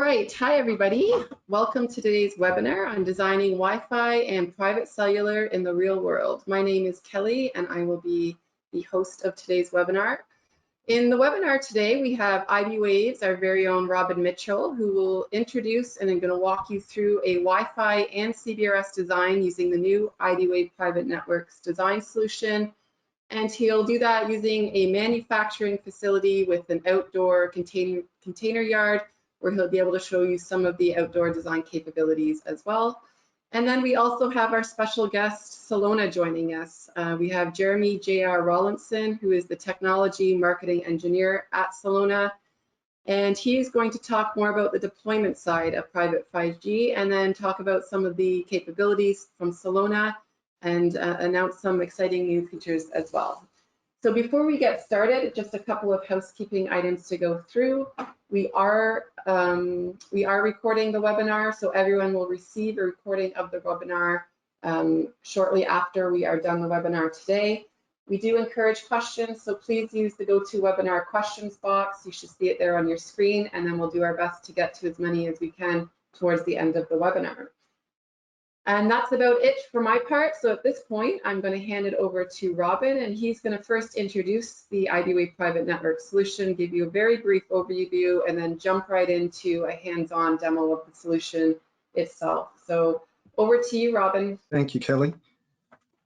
right, hi everybody. Welcome to today's webinar on designing Wi-Fi and private cellular in the real world. My name is Kelly and I will be the host of today's webinar. In the webinar today, we have IBWaves, our very own Robin Mitchell, who will introduce and I'm going to walk you through a Wi-Fi and CBRS design using the new IBWave Private Networks design solution. And he'll do that using a manufacturing facility with an outdoor container yard, where he'll be able to show you some of the outdoor design capabilities as well. And then we also have our special guest, Celona, joining us. We have Jeremy J.R. Rawlinson, who is the Technology Marketing Engineer at Celona. And he's going to talk more about the deployment side of private 5G and then talk about some of the capabilities from Celona and announce some exciting new features as well. So before we get started, just a couple of housekeeping items to go through. We are recording the webinar, so everyone will receive a recording of the webinar shortly after we are done the webinar today. We do encourage questions, so please use the GoToWebinar questions box. You should see it there on your screen, and then we'll do our best to get to as many as we can towards the end of the webinar. And that's about it for my part. So at this point, I'm going to hand it over to Robin, and he's going to first introduce the IBWave Private Network solution, give you a very brief overview, and then jump right into a hands-on demo of the solution itself. So over to you, Robin. Thank you, Kelly.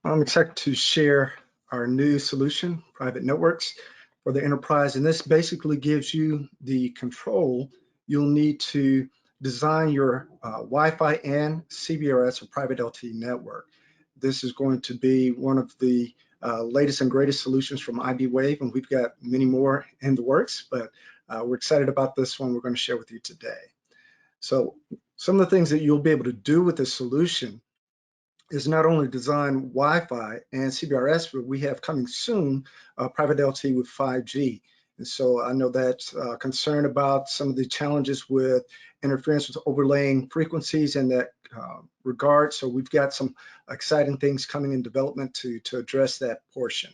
I'm excited to share our new solution, Private Networks, for the enterprise. And this basically gives you the control you'll need to design your Wi-Fi and CBRS or private LTE network. This is going to be one of the latest and greatest solutions from IBWave, and we've got many more in the works, but we're excited about this one we're going to share with you today. So some of the things that you'll be able to do with this solution is not only design Wi-Fi and CBRS, but we have coming soon private LTE with 5G. And so I know that's concerned about some of the challenges with interference with overlaying frequencies in that regard. So we've got some exciting things coming in development to address that portion.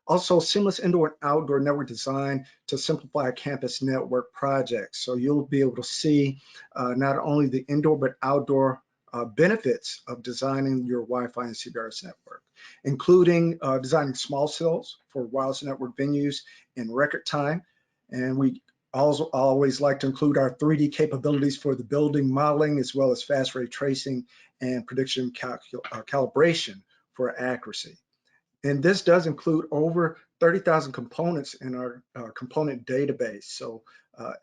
Also, seamless indoor and outdoor network design to simplify campus network projects. So you'll be able to see not only the indoor but outdoor benefits of designing your Wi-Fi and CBRS network, including designing small cells for wireless network venues in record time. And we also always like to include our 3D capabilities for the building modeling, as well as fast ray tracing and prediction calibration for accuracy. And this does include over 30,000 components in our component database. So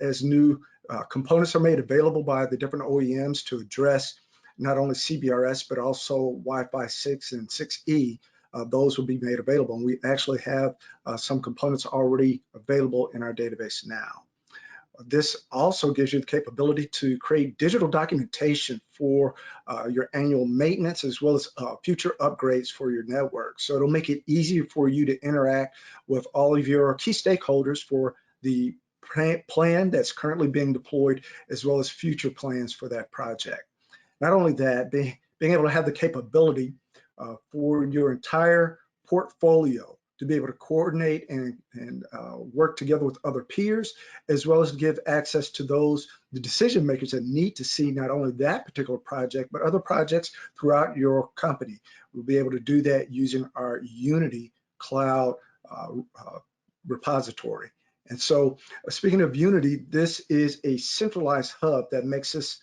as new components are made available by the different OEMs to address not only CBRS, but also Wi-Fi 6 and 6E, those will be made available. And we actually have some components already available in our database now. This also gives you the capability to create digital documentation for your annual maintenance, as well as future upgrades for your network. So it'll make it easier for you to interact with all of your key stakeholders for the plan that's currently being deployed, as well as future plans for that project. Not only that, being able to have the capability for your entire portfolio to be able to coordinate and work together with other peers, as well as give access to the decision makers that need to see not only that particular project, but other projects throughout your company. We'll be able to do that using our Unity Cloud repository. And so speaking of Unity, this is a centralized hub that makes us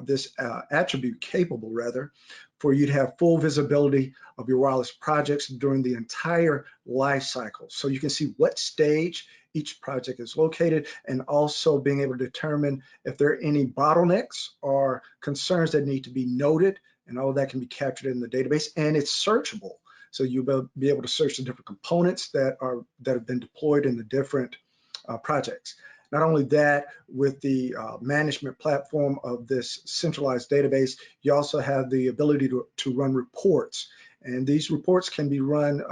this attribute capable rather, for you to have full visibility of your wireless projects during the entire life cycle. So you can see what stage each project is located, and also being able to determine if there are any bottlenecks or concerns that need to be noted, and all of that can be captured in the database, and it's searchable. So you'll be able to search the different components that have been deployed in the different projects. Not only that, with the management platform of this centralized database, you also have the ability to run reports. And these reports can be run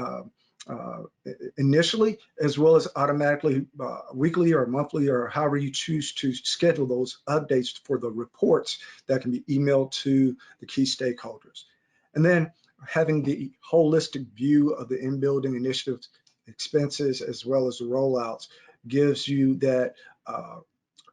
initially, as well as automatically weekly or monthly, or however you choose to schedule those updates for the reports that can be emailed to the key stakeholders. And then having the holistic view of the in-building initiatives, expenses, as well as the rollouts, gives you that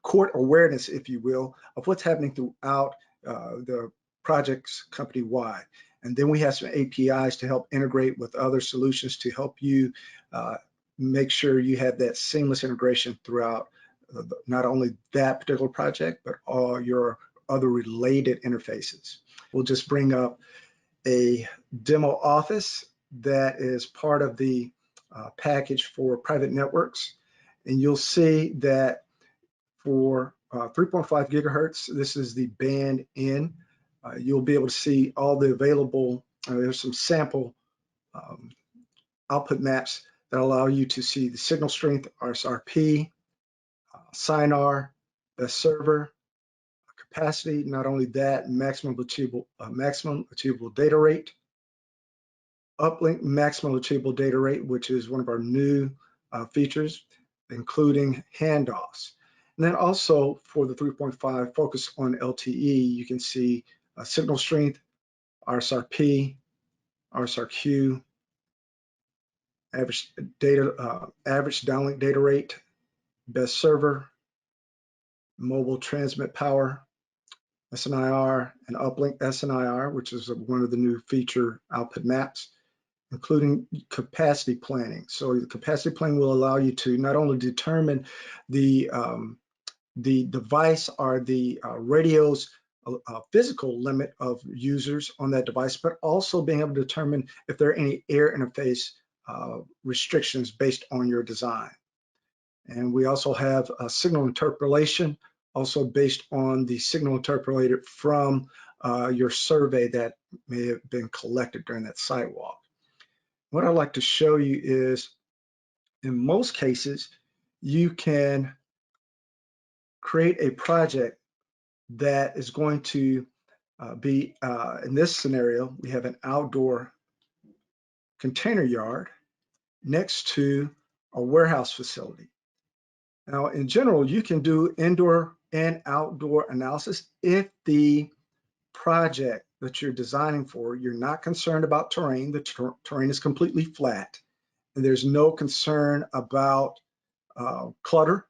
court awareness, if you will, of what's happening throughout the projects company-wide. And then we have some APIs to help integrate with other solutions to help you make sure you have that seamless integration throughout not only that particular project, but all your other related interfaces. We'll just bring up a demo office that is part of the package for private networks. And you'll see that for 3.5 gigahertz, this is the band N. You'll be able to see all the available, there's some sample output maps that allow you to see the signal strength, RSRP, SINR, the server, capacity, not only that, maximum achievable data rate, uplink maximum achievable data rate, which is one of our new features, including handoffs. And then also for the 3.5 focus on LTE, you can see signal strength, RSRP, RSRQ, average downlink data rate, best server, mobile transmit power, SNIR, and uplink SNIR, which is one of the new feature output maps, including capacity planning. So the capacity planning will allow you to not only determine the device or the radio's physical limit of users on that device, but also being able to determine if there are any air interface restrictions based on your design. And we also have a signal interpolation, also based on the signal interpolated from your survey that may have been collected during that site walk. What I'd like to show you is, in most cases, you can create a project that is going to be, in this scenario, we have an outdoor container yard next to a warehouse facility. Now, in general, you can do indoor and outdoor analysis if the project that you're designing for, you're not concerned about terrain. The terrain is completely flat, and there's no concern about clutter,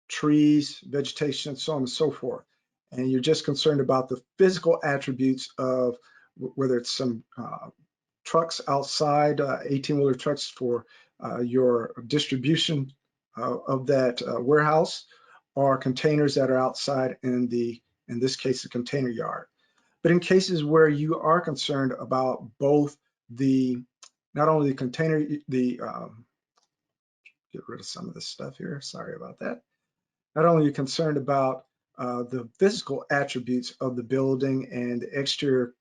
trees, vegetation, so on and so forth. And you're just concerned about the physical attributes of whether it's some trucks outside, 18-wheeler trucks for your distribution of that warehouse, or containers that are outside in this case, the container yard. But in cases where you are concerned about both not only the container, get rid of some of this stuff here, sorry about that. Not only are you concerned about the physical attributes of the building and the exterior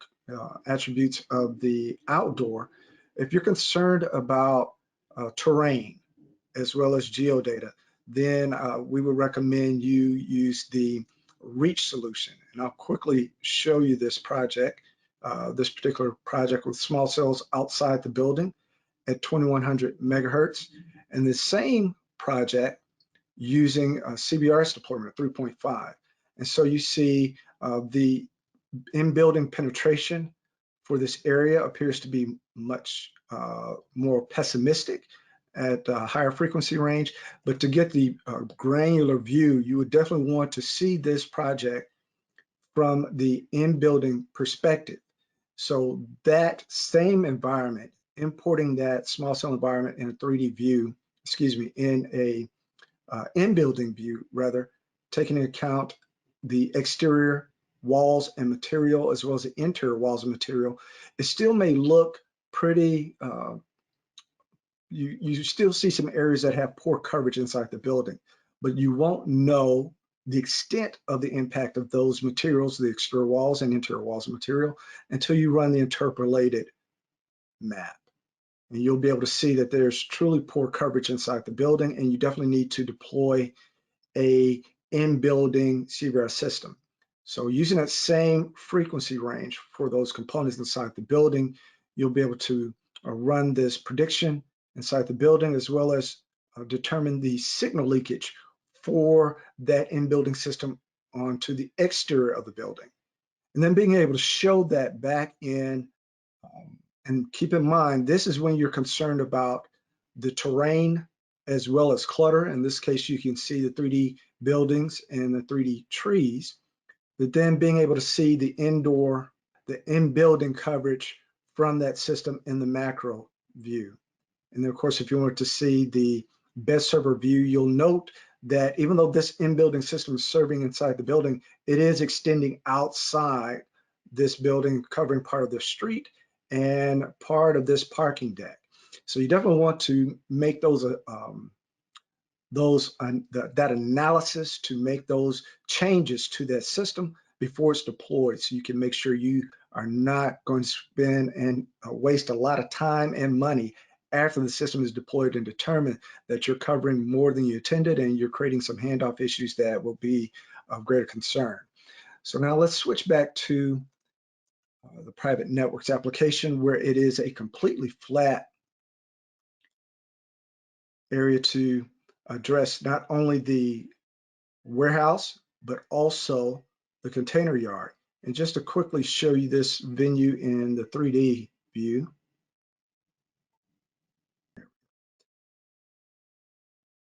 attributes of the outdoor, if you're concerned about terrain as well as geodata, then we would recommend you use the reach solution. And I'll quickly show you this project, this particular project with small cells outside the building at 2100 megahertz, and the same project using CBRS deployment at 3.5. And so you see the in-building penetration for this area appears to be much more pessimistic at a higher frequency range. But to get the granular view, you would definitely want to see this project from the in-building perspective. So that same environment, importing that small cell environment in a 3D view, in a in-building view rather, taking into account the exterior walls and material as well as the interior walls and material, it still may look pretty, you still see some areas that have poor coverage inside the building, but you won't know the extent of the impact of those materials, the exterior walls and interior walls and material, until you run the interpolated map. And you'll be able to see that there's truly poor coverage inside the building, and you definitely need to deploy a in-building CBRS system. So using that same frequency range for those components inside the building, you'll be able to run this prediction inside the building, as well as determine the signal leakage for that in-building system onto the exterior of the building. And then being able to show that back in, and keep in mind, this is when you're concerned about the terrain as well as clutter. In this case, you can see the 3D buildings and the 3D trees, but then being able to see the in-building coverage from that system in the macro view. And then of course, if you want to see the best server view, you'll note that even though this in-building system is serving inside the building, it is extending outside this building, covering part of the street and part of this parking deck. So you definitely want to make that analysis, to make those changes to that system before it's deployed, so you can make sure you are not going to spend and waste a lot of time and money after the system is deployed and determine that you're covering more than you intended and you're creating some handoff issues that will be of greater concern. So now let's switch back to the private networks application, where it is a completely flat area to address not only the warehouse, but also the container yard. And just to quickly show you this venue in the 3D view.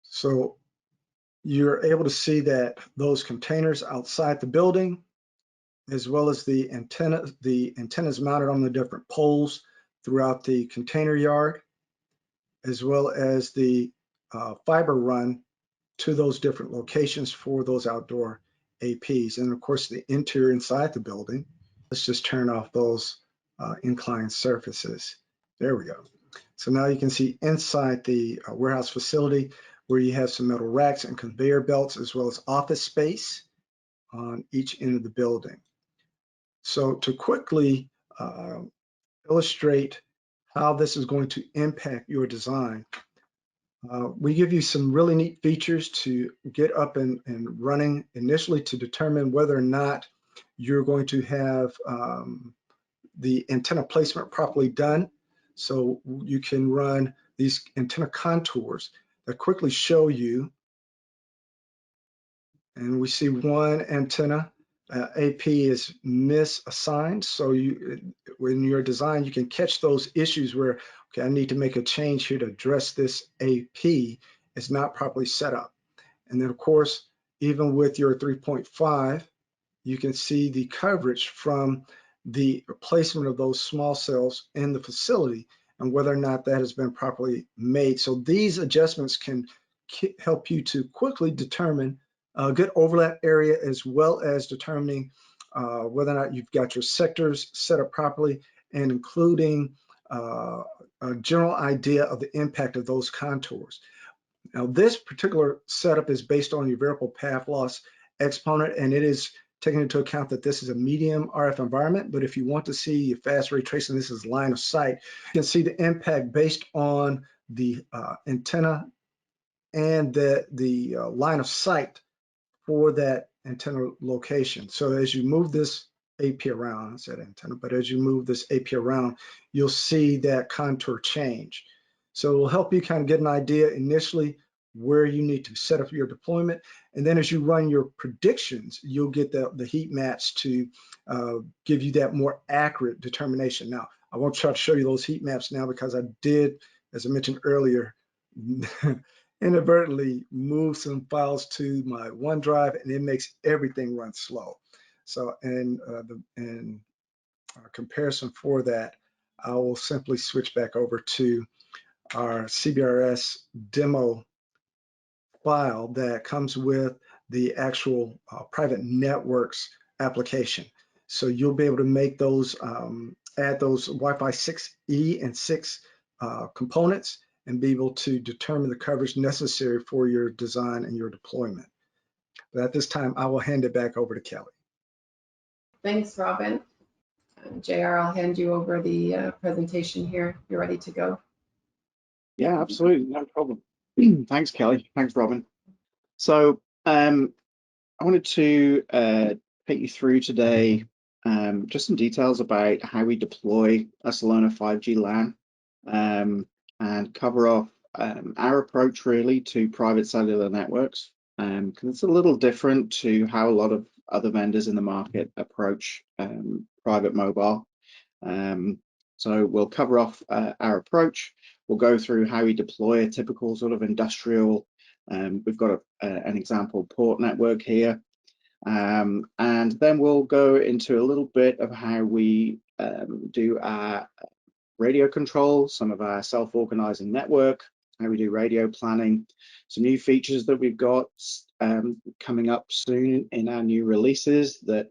So you're able to see that those containers outside the building, as well as the antennas mounted on the different poles throughout the container yard, as well as the fiber run to those different locations for those outdoor APs. And of course, the interior inside the building. Let's just turn off those inclined surfaces. There we go. So now you can see inside the warehouse facility where you have some metal racks and conveyor belts, as well as office space on each end of the building. So to quickly illustrate how this is going to impact your design, we give you some really neat features to get up and running initially to determine whether or not you're going to have the antenna placement properly done. So you can run these antenna contours that quickly show you, and we see one antenna AP is misassigned. So when you're design, you can catch those issues where, okay, I need to make a change here to address this AP. It's not properly set up. And then of course, even with your 3.5, you can see the coverage from the placement of those small cells in the facility and whether or not that has been properly made. So these adjustments can help you to quickly determine a good overlap area, as well as determining whether or not you've got your sectors set up properly, and including a general idea of the impact of those contours. Now, this particular setup is based on your variable path loss exponent, and it is taking into account that this is a medium RF environment. But if you want to see fast ray tracing, this is line of sight. You can see the impact based on the antenna and the line of sight for that antenna location. So as you move this AP around, I said antenna, but as you move this AP around, you'll see that contour change. So it will help you kind of get an idea initially where you need to set up your deployment. And then as you run your predictions, you'll get the heat maps to give you that more accurate determination. Now, I won't try to show you those heat maps now because I did, as I mentioned earlier, inadvertently move some files to my OneDrive, and it makes everything run slow. So in comparison for that, I will simply switch back over to our CBRS demo file that comes with the actual private networks application. So you'll be able to make those, add those Wi-Fi 6E and 6 components, and be able to determine the coverage necessary for your design and your deployment. But at this time, I will hand it back over to Kelly. Thanks, Robin. JR, I'll hand you over the presentation here. You're ready to go. Yeah, absolutely, no problem. Thanks, Kelly. Thanks, Robin. So I wanted to take you through today just some details about how we deploy a Celona 5G LAN and cover off our approach really to private cellular networks, because it's a little different to how a lot of other vendors in the market approach private mobile. So we'll cover off our approach. We'll go through how we deploy a typical sort of industrial We've got an example port network here. And then we'll go into a little bit of how we do our radio control, some of our self-organizing network, how we do radio planning, some new features that we've got coming up soon in our new releases that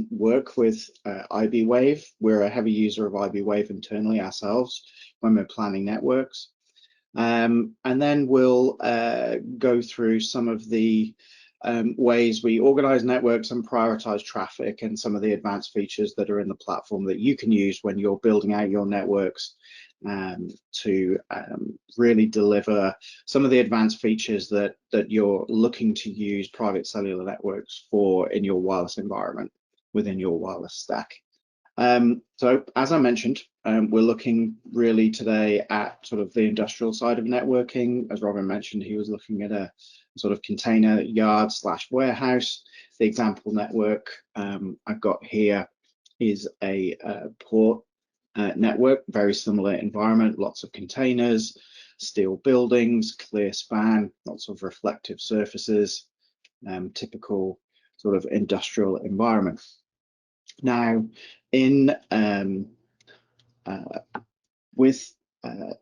work with IB-Wave. We're a heavy user of IB-Wave internally ourselves when we're planning networks. And then we'll go through some of the ways we organize networks and prioritize traffic, and some of the advanced features that are in the platform that you can use when you're building out your networks to really deliver some of the advanced features that you're looking to use private cellular networks for in your wireless environment within your wireless stack. So as I mentioned, we're looking really today at sort of the industrial side of networking. As Robin mentioned, he was looking at a sort of container yard / warehouse. The example network I've got here is a port network, very similar environment, lots of containers, steel buildings, clear span, lots of reflective surfaces, typical sort of industrial environment. Now, in with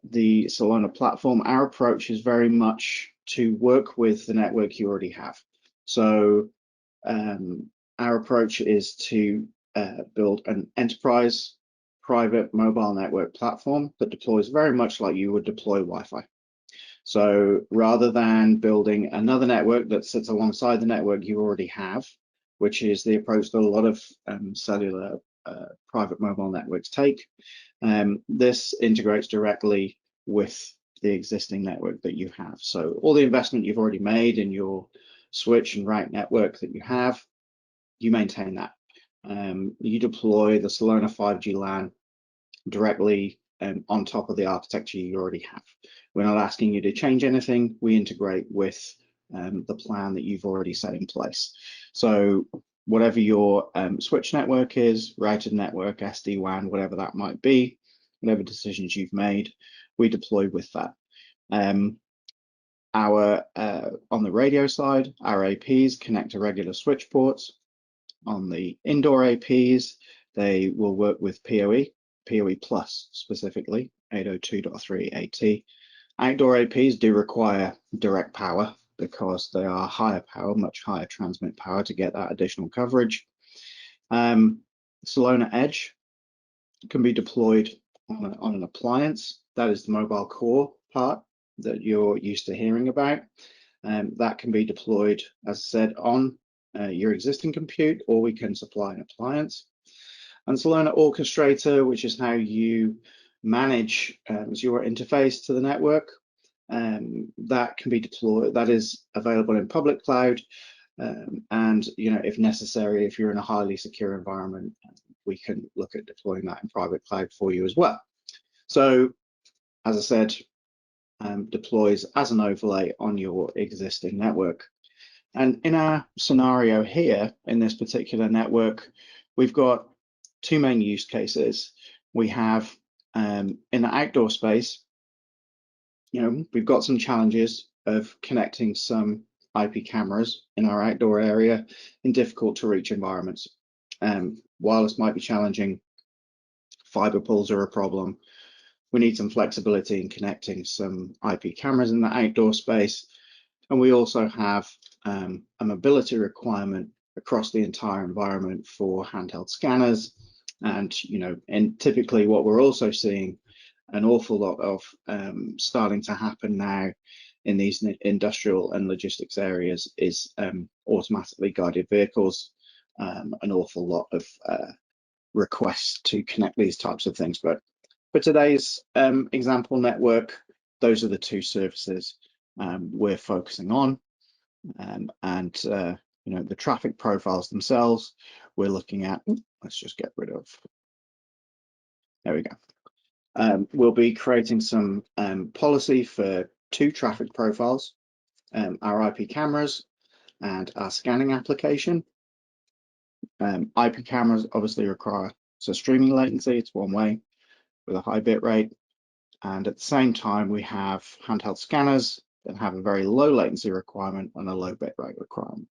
the Celona platform, our approach is very much to work with the network you already have. So our approach is to build an enterprise private mobile network platform that deploys very much like you would deploy Wi-Fi. So rather than building another network that sits alongside the network you already have, which is the approach that a lot of cellular private mobile networks take, this integrates directly with the existing network that you have. So all the investment you've already made in your switch and route network that you have, you maintain that. You deploy the Celona 5G LAN directly on top of the architecture you already have. We're not asking you to change anything. We integrate with the plan that you've already set in place. So whatever your switch network is, routed network, SD-WAN, whatever that might be, whatever decisions you've made, we deploy with that. On the radio side, our APs connect to regular switch ports. On the indoor APs, they will work with PoE Plus specifically, 802.3 AT. Outdoor APs do require direct power because they are higher power, much higher transmit power to get that additional coverage. Celona Edge can be deployed on an appliance. That is the mobile core part that you're used to hearing about. That can be deployed, as I said, on your existing compute, or we can supply an appliance. And Celona Orchestrator, which is how you manage your interface to the network, that can be deployed. That is available in public cloud, and if necessary, if you're in a highly secure environment, we can look at deploying that in private cloud for you as well. So, as I said, deploys as an overlay on your existing network. And in our scenario here, in this particular network, we've got two main use cases. We have in the outdoor space, we've got some challenges of connecting some IP cameras in our outdoor area in difficult to reach environments. Wireless might be challenging, fiber pulls are a problem. We need some flexibility in connecting some IP cameras in the outdoor space. And we also have a mobility requirement across the entire environment for handheld scanners. And typically what we're also seeing an awful lot of starting to happen now in these industrial and logistics areas is automatically guided vehicles. An awful lot of requests to connect these types of things. But for today's example network, those are the two services we're focusing on. And the traffic profiles themselves, we're looking at, let's just get rid of, there we go. We'll be creating some policy for two traffic profiles, our IP cameras and our scanning application. IP cameras obviously require streaming latency, it's one way with a high bit rate. And at the same time, we have handheld scanners that have a very low latency requirement and a low bit rate requirement.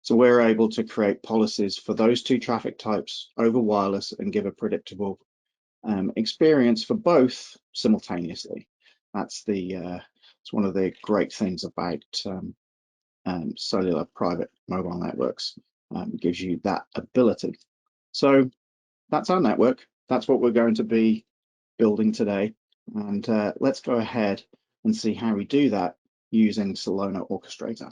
So we're able to create policies for those two traffic types over wireless and give a predictable experience for both simultaneously. That's it's one of the great things about cellular private mobile networks. Gives you that ability. So that's our network. That's what we're going to be building today. And let's go ahead and see how we do that using Celona Orchestrator.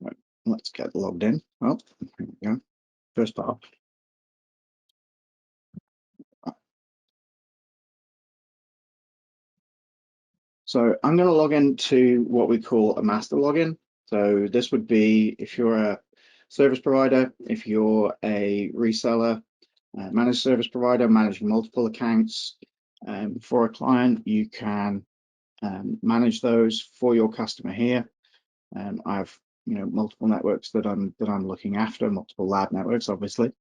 Right, let's get logged in. Oh, here we go. First part. So I'm going to log into what we call a master login. So this would be if you're a service provider, if you're a reseller, managed service provider, managing multiple accounts for a client, you can manage those for your customer here. I have multiple networks that I'm looking after, multiple lab networks. Obviously,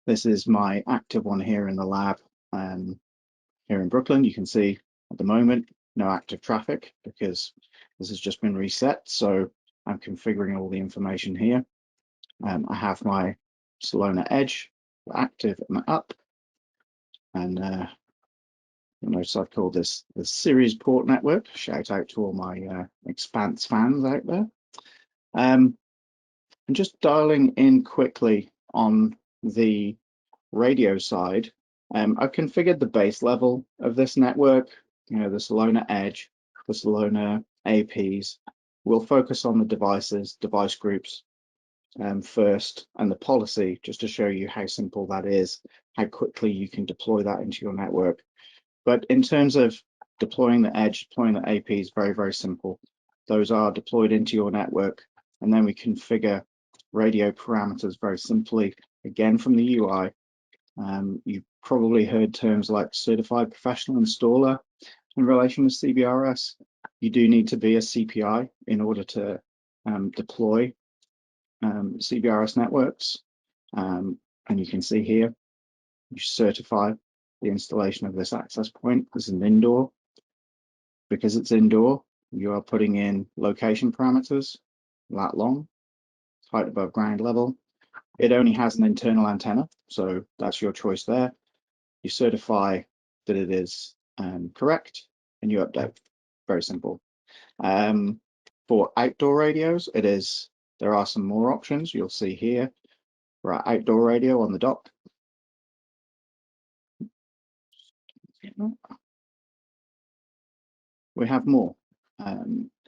this is my active one here in the lab here in Brooklyn. You can see at the moment no active traffic because this has just been reset. So I'm configuring all the information here. I have my Celona Edge active and up, and you'll notice I've called this the series port network. Shout out to all my Expanse fans out there. And just dialing in quickly on the radio side, I've configured the base level of this network, the Celona Edge, the Celona APs. We'll focus on the devices, device groups first, and the policy, just to show you how simple that is, how quickly you can deploy that into your network. But in terms of deploying the Edge, deploying the APs, very, very simple. Those are deployed into your network, and then we configure radio parameters very simply, again from the UI. You've probably heard terms like certified professional installer in relation to CBRS. You do need to be a CPI in order to deploy CBRS networks. And you can see here, you certify the installation of this access point. This is an indoor. Because it's indoor, you are putting in location parameters, lat long, height above ground level. It only has an internal antenna, so that's your choice there. You certify that it is correct, and you update. Very simple. For outdoor radios, there are some more options. You'll see here for our outdoor radio on the dock. We have more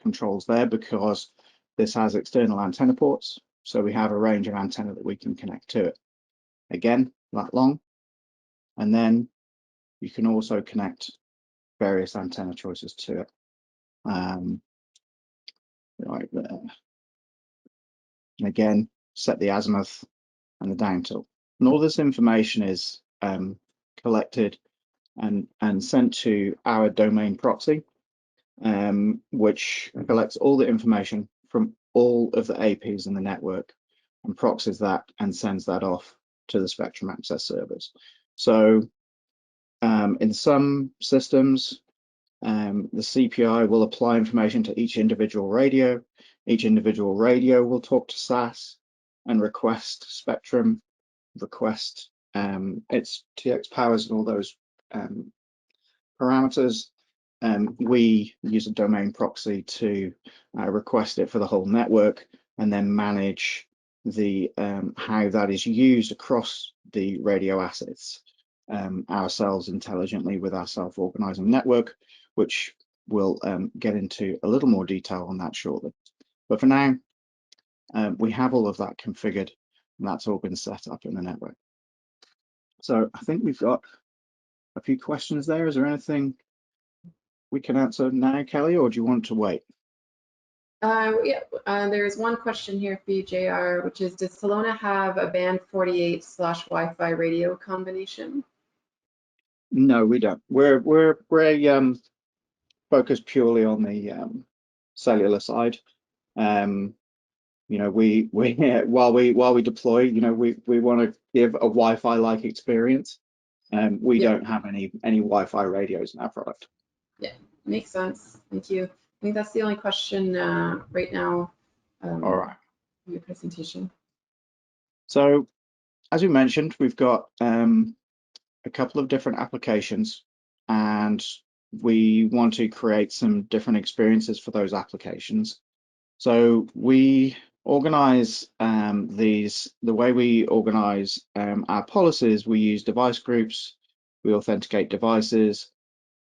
controls there because this has external antenna ports. So we have a range of antenna that we can connect to it. Again, that long. And then you can also connect various antenna choices to it. Right there. And again, set the azimuth and the down tilt. And all this information is collected and sent to our domain proxy, which collects all the information from all of the APs in the network and proxies that and sends that off to the Spectrum Access servers. So in some systems, the CPI will apply information to each individual radio. Each individual radio will talk to SAS and request Spectrum, request its TX powers and all those parameters. We use a domain proxy to request it for the whole network and then manage the how that is used across the radio assets ourselves intelligently with our self-organizing network, which we'll get into a little more detail on that shortly. But for now, we have all of that configured and that's all been set up in the network. So I think we've got a few questions there. Is there anything we can answer now, Kelly, or do you want to wait? There's one question here for you, JR, which is, does Celona have a band 48/Wi-Fi radio combination? No, we don't. We're focused purely on the cellular side. We while we deploy, we want to give a Wi-Fi like experience. We don't have any Wi-Fi radios in our product. Yeah, makes sense. Thank you. I think that's the only question right now. All right. In your presentation. So as we mentioned, we've got a couple of different applications, and we want to create some different experiences for those applications. So we organize the way we organize our policies. We use device groups, we authenticate devices,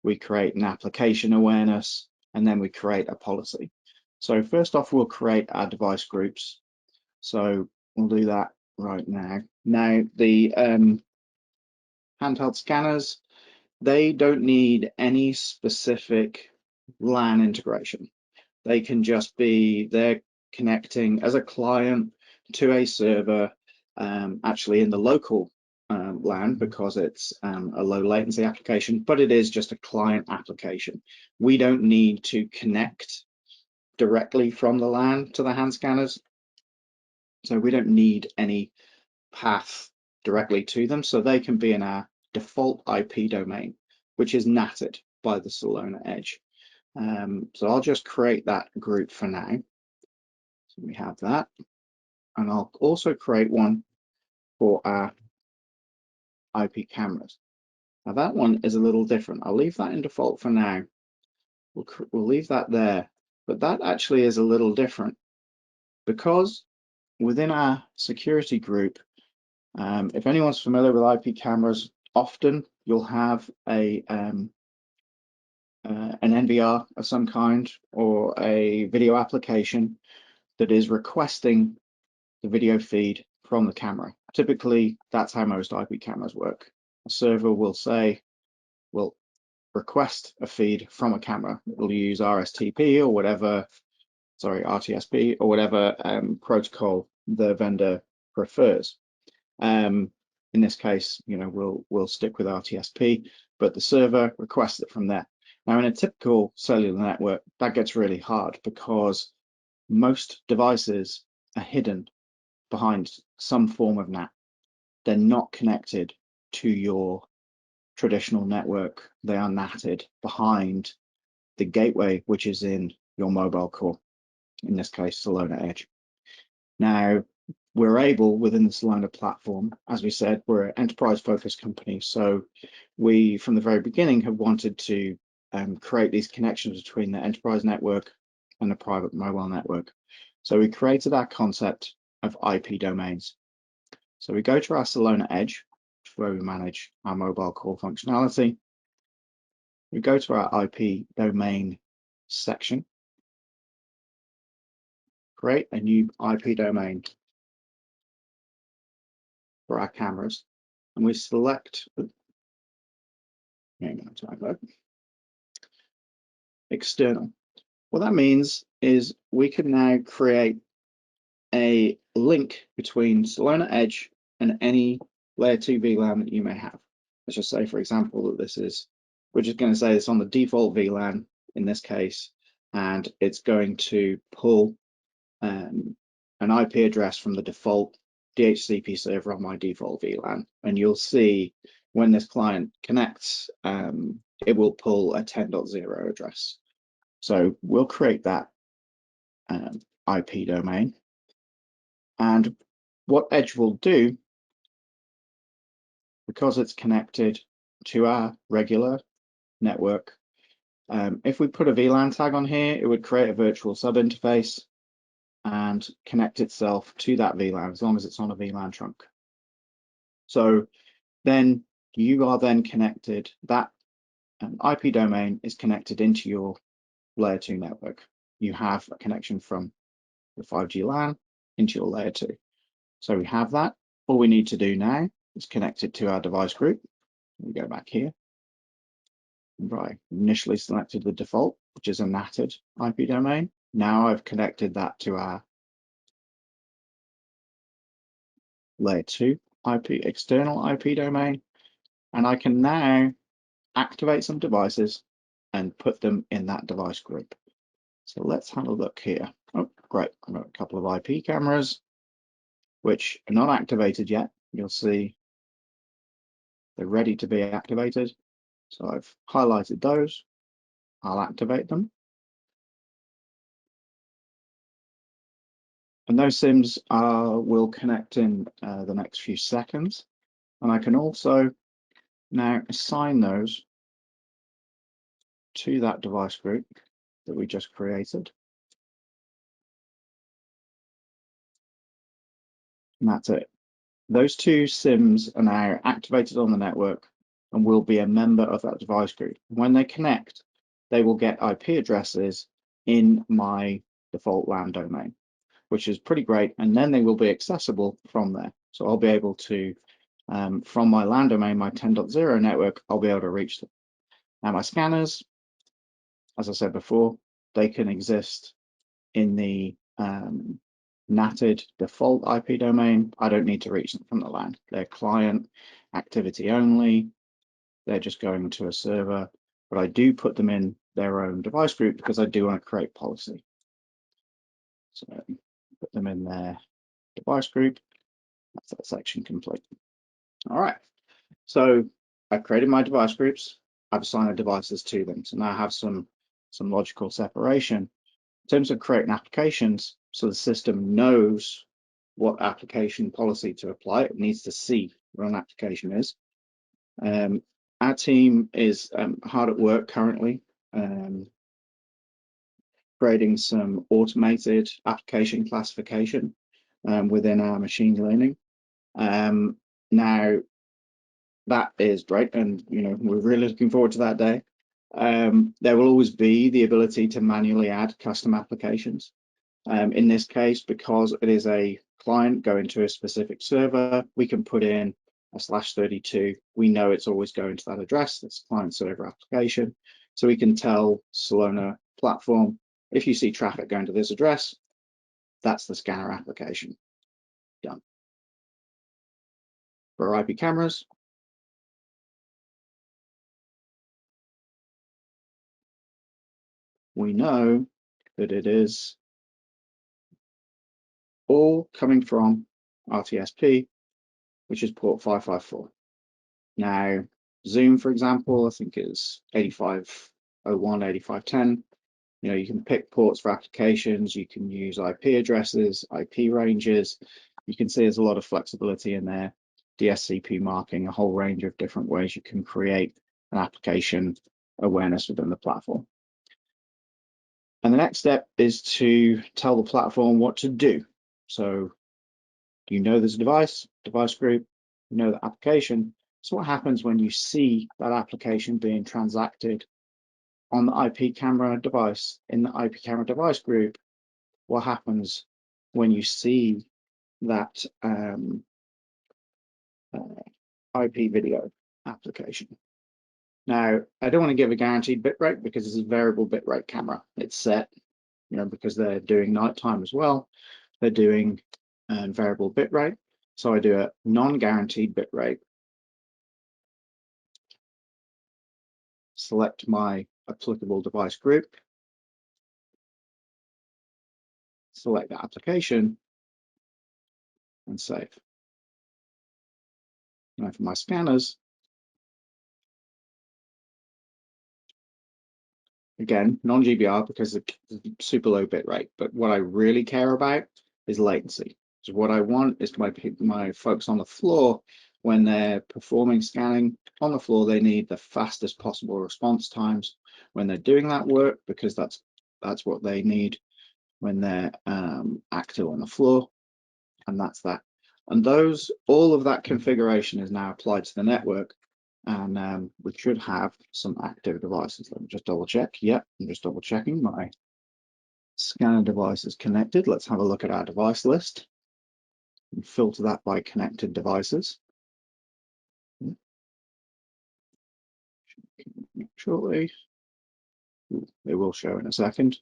we create an application awareness, and then we create a policy. So first off, we'll create our device groups. So we'll do that right now. Now, the handheld scanners, they don't need any specific LAN integration. They can just be, they're connecting as a client to a server, actually in the local LAN, because it's a low latency application, but it is just a client application. We don't need to connect directly from the LAN to the hand scanners. So we don't need any path directly to them. So they can be in our default IP domain, which is NATed by the Celona Edge. So I'll just create that group for now. So we have that, and I'll also create one for our IP cameras. Now that one is a little different. I'll leave that in default for now. We'll leave that there, but that actually is a little different because within our security group, if anyone's familiar with IP cameras, often you'll have an NVR of some kind or a video application that is requesting the video feed from the camera. Typically, that's how most IP cameras work. A server will request a feed from a camera. It'll use RSTP or whatever, sorry, RTSP or whatever protocol the vendor prefers. In this case, you know, we'll stick with RTSP, but the server requests it from there. Now, in a typical cellular network, that gets really hard because most devices are hidden behind some form of NAT. They're not connected to your traditional network. They are NATed behind the gateway, which is in your mobile core, in this case, Celona Edge. Now, we're able, within the Celona platform, as we said, we're an enterprise-focused company. So we, from the very beginning, have wanted to create these connections between the enterprise network and the private mobile network. So we created our concept of IP domains. So we go to our Celona Edge, where we manage our mobile core functionality. We go to our IP domain section, create a new IP domain for our cameras, and we select external. What that means is we can now create a link between Celona Edge and any layer 2 VLAN that you may have. Let's just say, for example, that this is, we're just going to say it's on the default VLAN in this case, and it's going to pull an IP address from the default DHCP server on my default VLAN. And you'll see when this client connects, it will pull a 10.0 address. So we'll create that IP domain. And what Edge will do, because it's connected to our regular network, if we put a VLAN tag on here, it would create a virtual sub interface and connect itself to that VLAN as long as it's on a VLAN trunk. So then you are then connected, that IP domain is connected into your layer 2 network. You have a connection from the 5G LAN into your layer 2. So we have that. All we need to do now is connect it to our device group. We go back here. Right, initially selected the default, which is a NATed IP domain. Now I've connected that to our layer 2 IP, external IP domain, and I can now activate some devices and put them in that device group. So let's have a look here. Oh, great, I've got a couple of IP cameras which are not activated yet. You'll see they're ready to be activated. So I've highlighted those. I'll activate them. And those SIMs will connect in the next few seconds. And I can also now assign those to that device group that we just created. And that's it. Those two SIMs are now activated on the network and will be a member of that device group. When they connect, they will get IP addresses in my default LAN domain, which is pretty great. And then they will be accessible from there. So I'll be able to, from my LAN domain, my 10.0 network, I'll be able to reach them. Now my scanners, as I said before, they can exist in the NATed default IP domain. I don't need to reach them from the LAN. They're client activity only. They're just going to a server, but I do put them in their own device group because I do want to create policy. So put them in their device group. That's that section complete. All right. So I've created my device groups. I've assigned the devices to them. So now I have some logical separation. In terms of creating applications, so the system knows what application policy to apply. It needs to see what an application is. Our team is hard at work currently, creating some automated application classification within our machine learning. Now, that is great, and we're really looking forward to that day. There will always be the ability to manually add custom applications. In this case, because it is a client going to a specific server, we can put in a /32. We know it's always going to that address. That's client server application. So we can tell Celona platform, if you see traffic going to this address, that's the scanner application. Done. For IP cameras, we know that it is all coming from RTSP, which is port 554. Now, Zoom, for example, I think is 8501, 8510. You can pick ports for applications. You can use IP addresses, IP ranges. You can see there's a lot of flexibility in there. DSCP marking, a whole range of different ways you can create an application awareness within the platform. And the next step is to tell the platform what to do. So there's a device group, the application. So what happens when you see that application being transacted on the IP camera device in the IP camera device group? What happens when you see that IP video application? Now, I don't want to give a guaranteed bitrate because it's a variable bitrate camera. It's set, because they're doing nighttime as well. They're doing variable bitrate. So I do a non-guaranteed bitrate. Select my applicable device group. Select the application and save. Now for my scanners, again, non-GBR because it's super low bit rate, but what I really care about is latency. So what I want is my folks on the floor, when they're performing scanning on the floor, they need the fastest possible response times when they're doing that work, because that's what they need when they're active on the floor, and that's that. And all of that configuration is now applied to the network, and we should have some active devices. Let me just double check. Yep, I'm just double checking my scanner device is connected. Let's have a look at our device list and filter that by connected devices. Shortly, they will show in a second.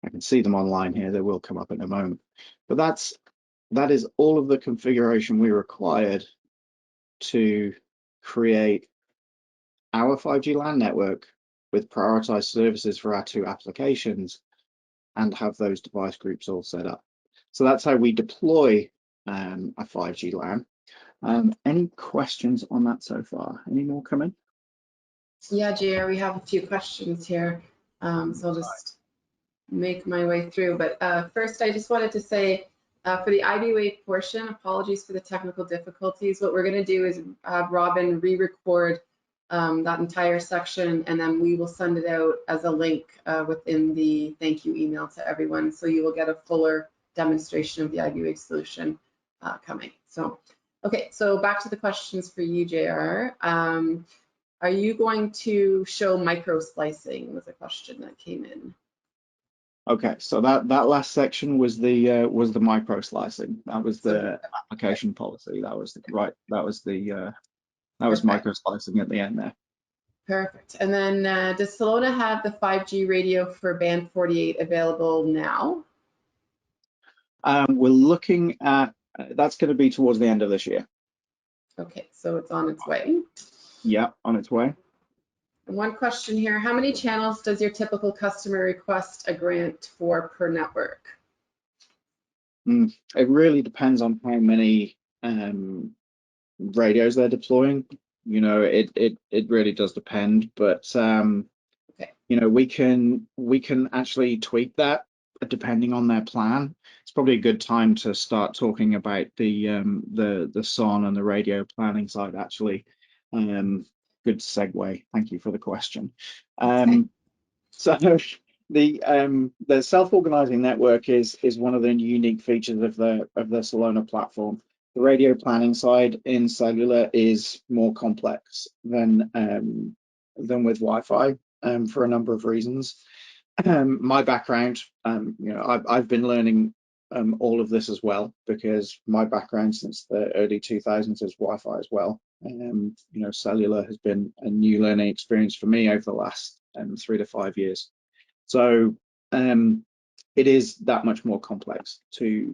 I can see them online here. They will come up in a moment. But that is all of the configuration we required to create our 5G LAN network with prioritized services for our two applications and have those device groups all set up. So that's how we deploy a 5G LAN. Any questions on that so far? Any more coming? Yeah, JR, we have a few questions here. So I'll just make my way through. But first, I just wanted to say For the IB Wave portion, apologies for the technical difficulties. What we're going to do is have Robin re-record that entire section, and then we will send it out as a link within the thank you email to everyone. So you will get a fuller demonstration of the IB Wave solution coming. So, okay, so back to the questions for you, JR. Are you going to show micro splicing was a question that came in. Okay, so that last section was the micro slicing. That was the application policy. That was micro splicing at the end there. Perfect. And then does Celona have the 5G radio for band 48 available now? We're looking at that's going to be towards the end of this year. Okay, so it's on its way. Yeah, on its way. And one question here, how many channels does your typical customer request a grant for per network? It really depends on how many radios they're deploying. You know, it really does depend, but okay. You know, we can actually tweak that depending on their plan. It's probably a good time to start talking about the SON and the radio planning side actually. Good segue. Thank you for the question. Okay. So the self-organizing network is one of the unique features of the Celona platform. The radio planning side in cellular is more complex than with Wi-Fi for a number of reasons. My background, you know, I've been learning all of this as well, because my background since the early 2000s is Wi-Fi as well. You know, cellular has been a new learning experience for me over the last 3 to 5 years. So it is that much more complex to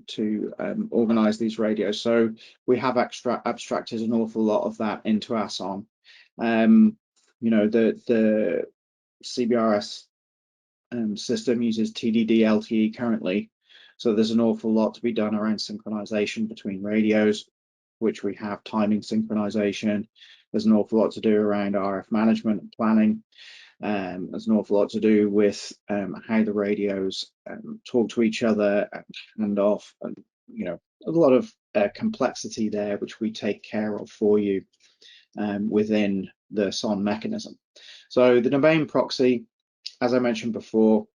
organize these radios. So we have abstracted an awful lot of that into our SON. You know, the CBRS system uses TDD LTE currently. So there's an awful lot to be done around synchronization between radios, which we have timing synchronization. There's an awful lot to do around RF management and planning. There's an awful lot to do with how the radios talk to each other and hand off, and you know, a lot of complexity there, which we take care of for you within the SON mechanism. So the domain proxy, as I mentioned before,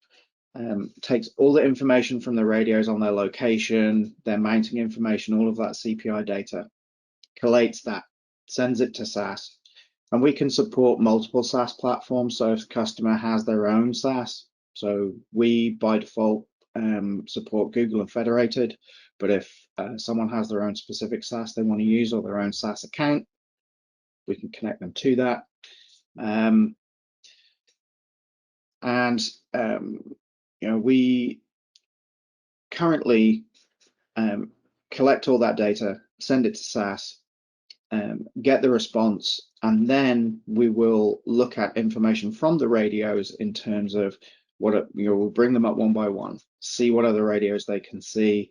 takes all the information from the radios on their location, their mounting information, all of that CPI data, collates that, sends it to SAS, and we can support multiple SAS platforms. So if the customer has their own SAS, so we by default support Google and Federated, but if someone has their own specific SAS they want to use, or their own SAS account, we can connect them to that. You know, we currently collect all that data, send it to SAS, get the response, and then we will look at information from the radios in terms of what, you know, we'll bring them up one by one, see what other radios they can see,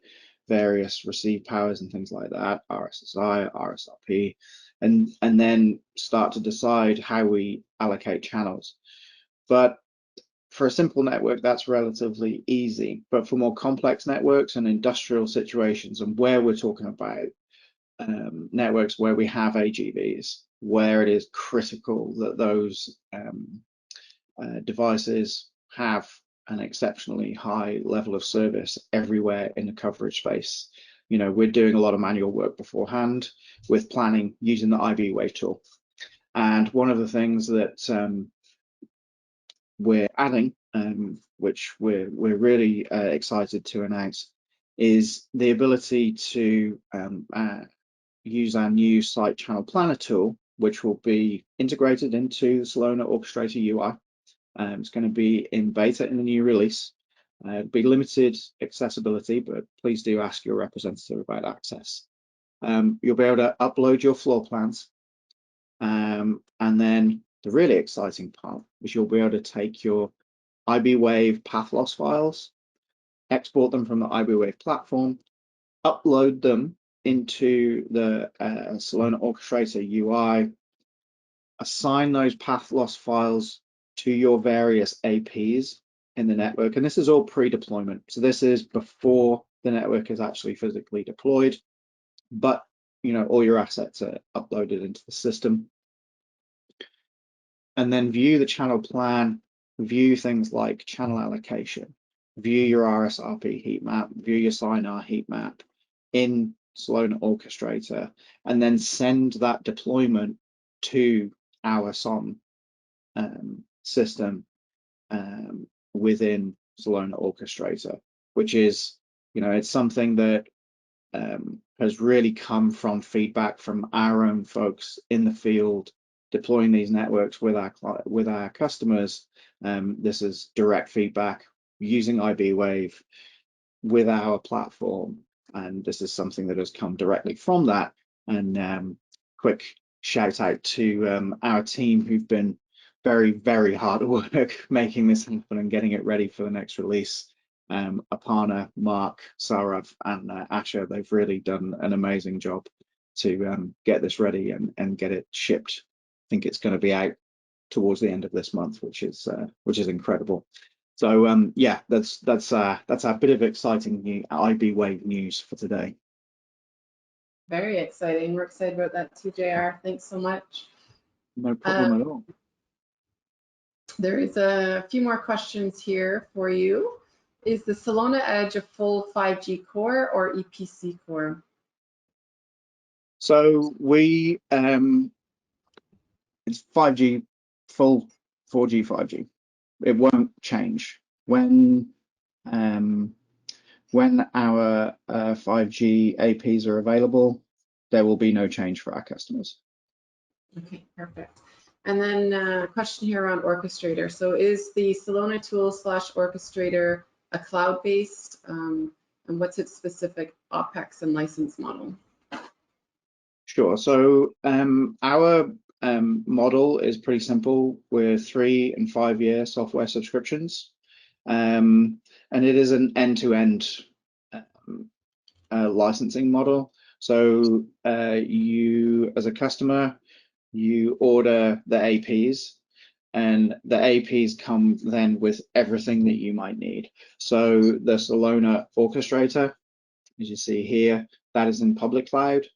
various receive powers and things like that, RSSI, RSRP, and then start to decide how we allocate channels. But for a simple network, that's relatively easy. But for more complex networks and industrial situations, and where we're talking about networks where we have AGVs, where it is critical that those devices have an exceptionally high level of service everywhere in the coverage space. You know, we're doing a lot of manual work beforehand with planning using the IB Wave tool. And one of the things that we're adding, which we're really excited to announce, is the ability to use our new site channel planner tool, which will be integrated into the Celona Orchestrator UI. It's going to be in beta in the new release. Be limited accessibility, but please do ask your representative about access. You'll be able to upload your floor plans, and then the really exciting part is you'll be able to take your IB Wave path loss files, export them from the IB Wave platform, upload them into the Celona Orchestrator UI, assign those path loss files to your various APs in the network. And this is all pre-deployment. So this is before the network is actually physically deployed, but all your assets are uploaded into the system. And then view the channel plan, view things like channel allocation, view your RSRP heat map, view your SINAR heat map in Celona Orchestrator, and then send that deployment to our SON system within Celona Orchestrator, which is, it's something that has really come from feedback from our own folks in the field deploying these networks with our customers. This is direct feedback using IBWave with our platform, and this is something that has come directly from that. And quick shout out to our team who've been very, very hard at work making this happen and getting it ready for the next release. Aparna, Mark, Saurav, and Asha, they've really done an amazing job to get this ready and get it shipped. I think it's going to be out towards the end of this month, which is incredible. So yeah, that's our bit of exciting new IBWave news for today. Very exciting. We're excited about that too, JR. Thanks so much. No problem at all. There is a few more questions here for you. Is the Celona Edge a full 5G core or EPC core? So we it's 5G, full 4G, 5G. It won't change when our 5G APs are available. There will be no change for our customers. Okay, perfect. And then a question here around Orchestrator. So is the Celona tool / Orchestrator a cloud-based, and what's its specific OpEx and license model? Sure. So our model is pretty simple with 3- and 5-year software subscriptions, and it is an end-to-end licensing model. So you, as a customer, you order the APs, and the APs come then with everything that you might need. So the Celona Orchestrator, as you see here, that is in public cloud.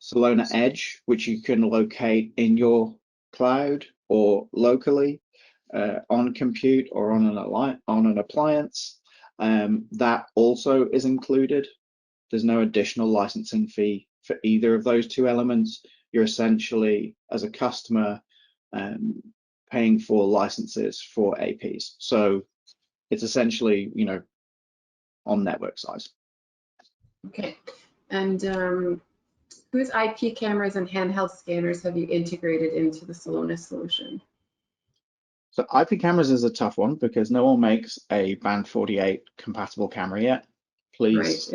Celona Edge, which you can locate in your cloud or locally on compute or on an appliance, that also is included. There's no additional licensing fee for either of those two elements. You're essentially, as a customer, paying for licenses for APs. So it's essentially, on network size. Okay. And whose IP cameras and handheld scanners have you integrated into the Celona solution? So IP cameras is a tough one because no one makes a band 48 compatible camera yet. Please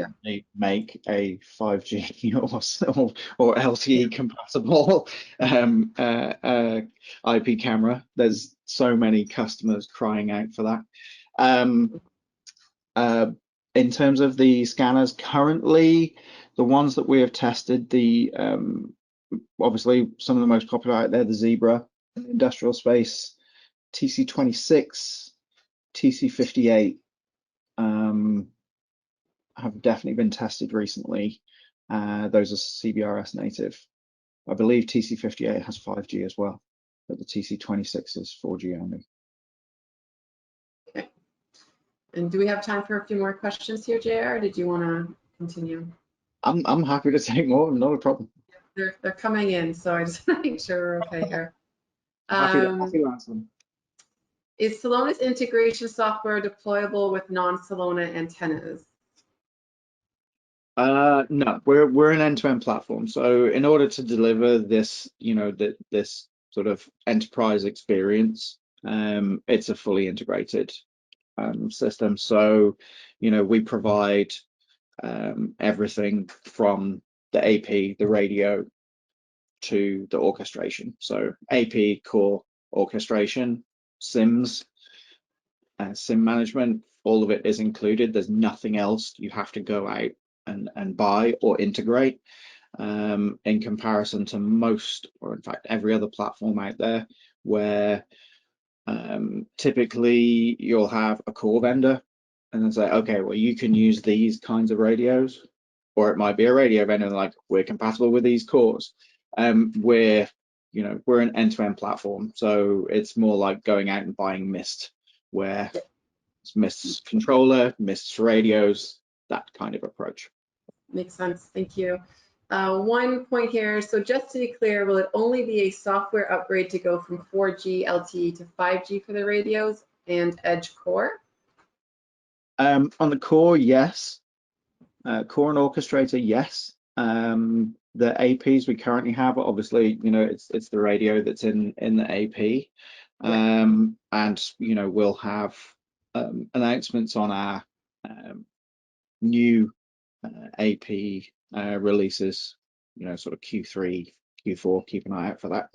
make a 5G or LTE compatible IP camera. There's so many customers crying out for that. In terms of the scanners, currently the ones that we have tested, the obviously some of the most popular out there, the Zebra industrial space, TC26, TC58 have definitely been tested recently. Those are CBRS native. I believe TC58 has 5G as well, but the TC26 is 4G only. Okay. And do we have time for a few more questions here, JR? Did you want to continue? I'm happy to take more, not a problem. They're coming in, so I just want to make sure we're okay here. Happy to answer them. Is Celona's integration software deployable with non-Celona antennas? No, we're an end-to-end platform. So in order to deliver this, this sort of enterprise experience, it's a fully integrated system. So, we provide everything from the AP, the radio, to the orchestration. So AP, core, orchestration, SIMs, SIM management, all of it is included. There's nothing else you have to go out and buy or integrate, in comparison to most, or in fact every other platform out there, where typically you'll have a core vendor and then say, okay, well, you can use these kinds of radios, or it might be a radio vendor like, we're compatible with these cores. We're an end-to-end platform, so it's more like going out and buying Mist, where it's Mist's controller, Mist's radios, that kind of approach. Makes sense. Thank you. One point here. So just to be clear, will it only be a software upgrade to go from 4G LTE to 5G for the radios and Edge Core? On the core, yes. Core and orchestrator, yes. The APs we currently have, obviously, it's the radio that's in the AP. And we'll have announcements on our new AP releases, sort of Q3, Q4. Keep an eye out for that.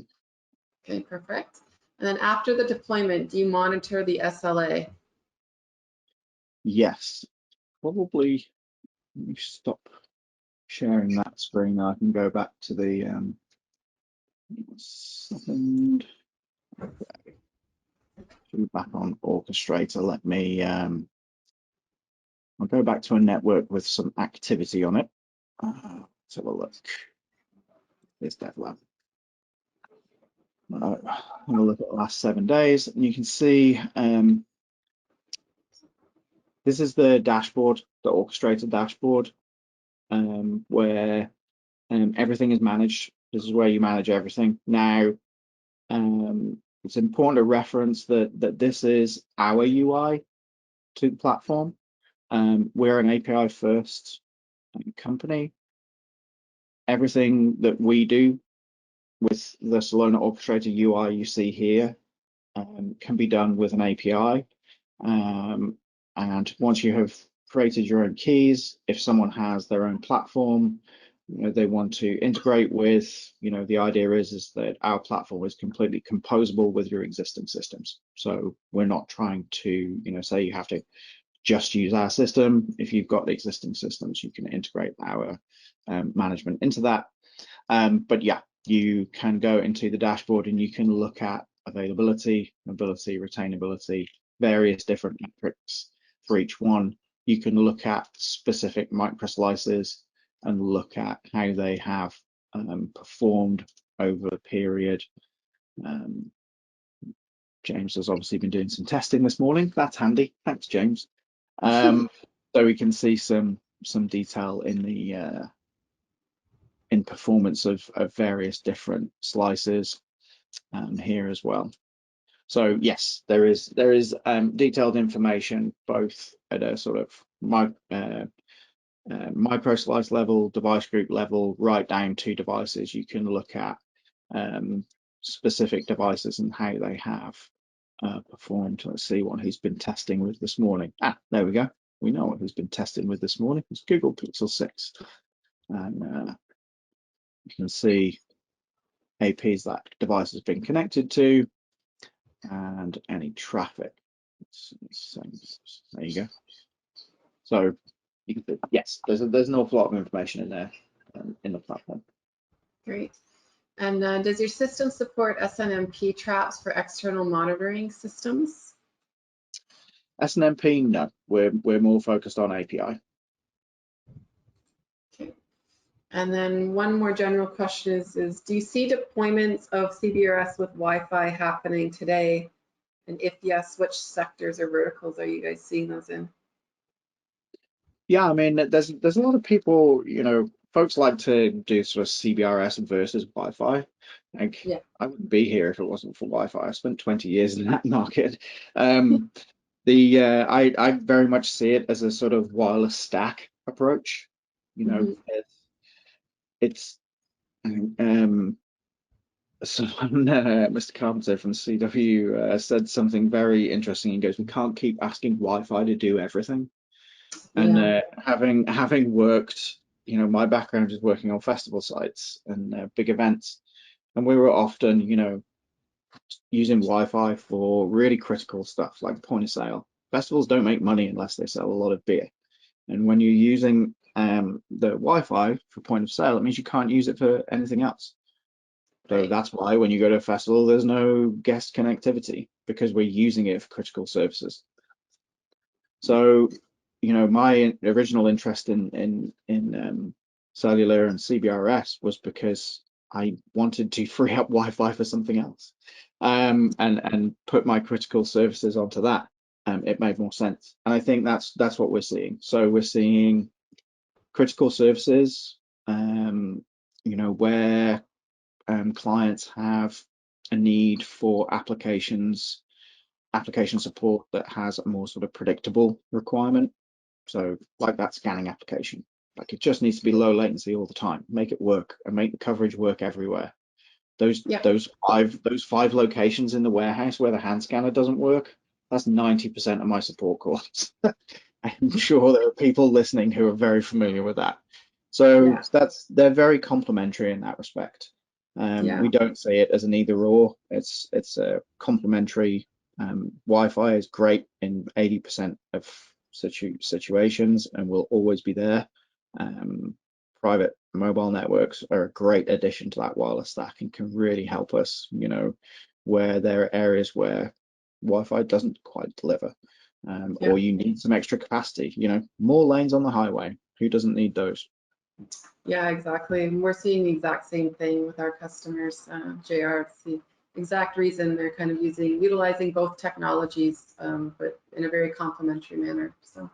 Okay, perfect. And then after the deployment, do you monitor the SLA? Yes, probably. Let me stop sharing that screen. I can go back to the second. Okay. Back on orchestrator. Let me. I'll go back to a network with some activity on it. Let's have a look. There's DevLab. Have a look at the last 7 days, and you can see this is the dashboard, the orchestrator dashboard, where everything is managed. This is where you manage everything. Now, it's important to reference that this is our UI to the platform. We're an API first company. Everything that we do with the Celona orchestrator UI you see here can be done with an API. And once you have created your own keys, if someone has their own platform, they want to integrate with, the idea is that our platform is completely composable with your existing systems. So we're not trying to, say you have to just use our system. If you've got the existing systems, you can integrate our management into that. But yeah, you can go into the dashboard and you can look at availability, mobility, retainability, various different metrics for each one. You can look at specific microslices and look at how they have performed over a period. James has obviously been doing some testing this morning. That's handy. Thanks, James. So we can see some detail in the in performance of various different slices here as well. So yes, there is detailed information both at a sort of micro slice level, device group level, right down to devices. You can look at specific devices and how they have performed. Let's see what he's been testing with this morning. There we go. We know what he's been testing with this morning. It's Google Pixel 6. And you can see APs that device has been connected to and any traffic. There you go. So you can, yes, there's an awful lot of information in there in the platform. Great. And does your system support SNMP traps for external monitoring systems? SNMP, no. We're more focused on API. Okay. And then one more general question is do you see deployments of CBRS with Wi-Fi happening today? And if yes, which sectors or verticals are you guys seeing those in? Yeah, I mean, there's a lot of people, folks like to do sort of CBRS versus Wi-Fi. Like, yeah. I wouldn't be here if it wasn't for Wi-Fi. I spent 20 years in that market. I very much see it as a sort of wireless stack approach. It's Mr. Carpenter from CW said something very interesting. He goes, "We can't keep asking Wi-Fi to do everything." And having worked, my background is working on festival sites and big events, and we were often, using Wi-Fi for really critical stuff like point of sale. Festivals don't make money unless they sell a lot of beer, and when you're using the Wi-Fi for point of sale, it means you can't use it for anything else. So that's why when you go to a festival, there's no guest connectivity, because we're using it for critical services. So my original interest in cellular and CBRS was because I wanted to free up Wi-Fi for something else, and put my critical services onto that. It made more sense, and I think that's what we're seeing. So we're seeing critical services, where clients have a need for application support that has a more sort of predictable requirement. So like that scanning application, like it just needs to be low latency all the time, make it work and make the coverage work everywhere. Those Yeah. those five locations in the warehouse where the hand scanner doesn't work, that's 90% of my support calls. I'm sure there are people listening who are very familiar with that. So Yeah. they're very complementary in that respect. Yeah. We don't see it as an either or. It's a complementary. Wi-Fi is great in 80% of situations and will always be there. Private mobile networks are a great addition to that wireless stack and can really help us, where there are areas where Wi-Fi doesn't quite deliver, or you need some extra capacity, more lanes on the highway. Who doesn't need those? Yeah, exactly. And we're seeing the exact same thing with our customers, JR. It's the exact reason they're kind of utilizing both technologies, but in a very complementary manner. So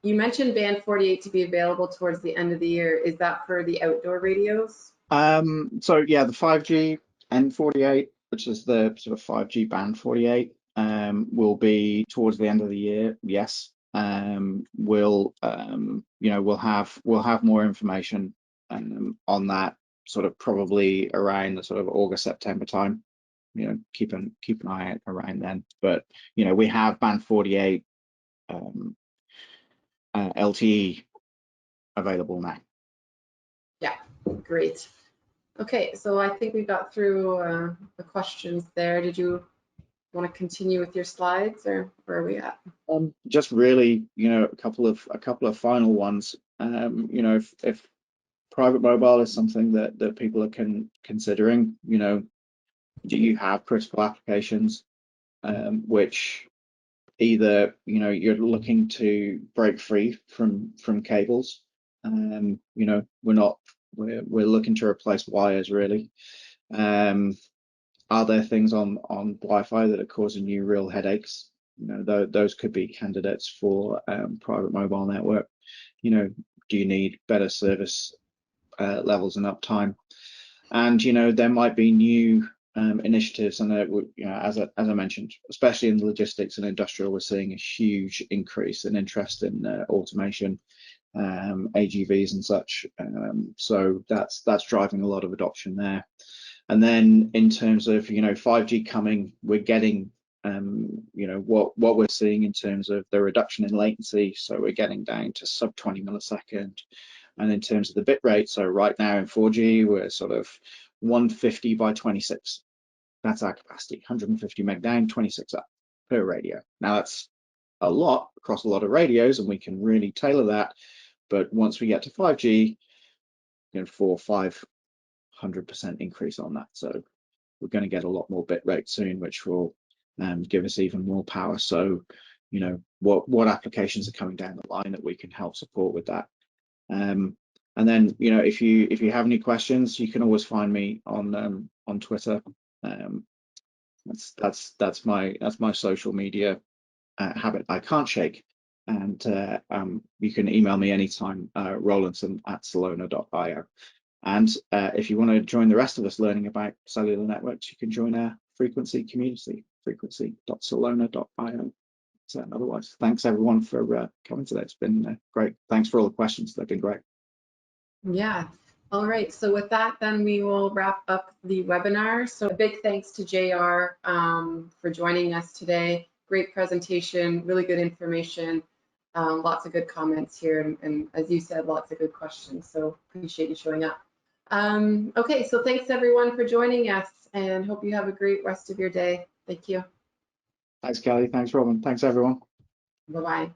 you mentioned band 48 to be available towards the end of the year. Is that for the outdoor radios? So yeah, the 5G N48, which is the sort of 5G band 48, will be towards the end of the year. Yes. We'll have more information on that sort of probably around the sort of August, September time. Keep an eye out around then. But we have band 48 LTE available now. Yeah, great. Okay, so I think we got through the questions there. Did you want to continue with your slides, or where are we at? Just really, a couple of final ones. If private mobile is something that people are considering, do you have critical applications which either you're looking to break free from cables? We're looking to replace wires really. Are there things on Wi-Fi that are causing you real headaches? Those could be candidates for private mobile network. Do you need better service levels and uptime? And there might be new initiatives, and as I mentioned, especially in logistics and industrial, we're seeing a huge increase in interest in automation, AGVs and such. So that's driving a lot of adoption there. And then in terms of 5G coming, we're getting what we're seeing in terms of the reduction in latency. So we're getting down to sub 20 millisecond. And in terms of the bit rate, so right now in 4G, we're sort of 150 by 26. That's our capacity, 150 meg down, 26 up per radio. Now that's a lot across a lot of radios, and we can really tailor that. But once we get to 5G, 400-500% increase on that. So we're going to get a lot more bit rate soon, which will give us even more power. So, what applications are coming down the line that we can help support with that. And then, if you have any questions, you can always find me on Twitter. That's my social media habit I can't shake. And you can email me anytime, Rolandson@Celona.io. And if you want to join the rest of us learning about cellular networks, you can join our frequency community, frequency.celona.io. So otherwise, thanks everyone for coming today. It's been great. Thanks for all the questions. They've been great. Yeah. All right. So with that, then we will wrap up the webinar. So a big thanks to JR for joining us today. Great presentation, really good information, lots of good comments here, and as you said, lots of good questions. So appreciate you showing up. Okay, so thanks everyone for joining us, and hope you have a great rest of your day. Thank you. Thanks, Kelly. Thanks, Robin. Thanks, everyone. Bye-bye.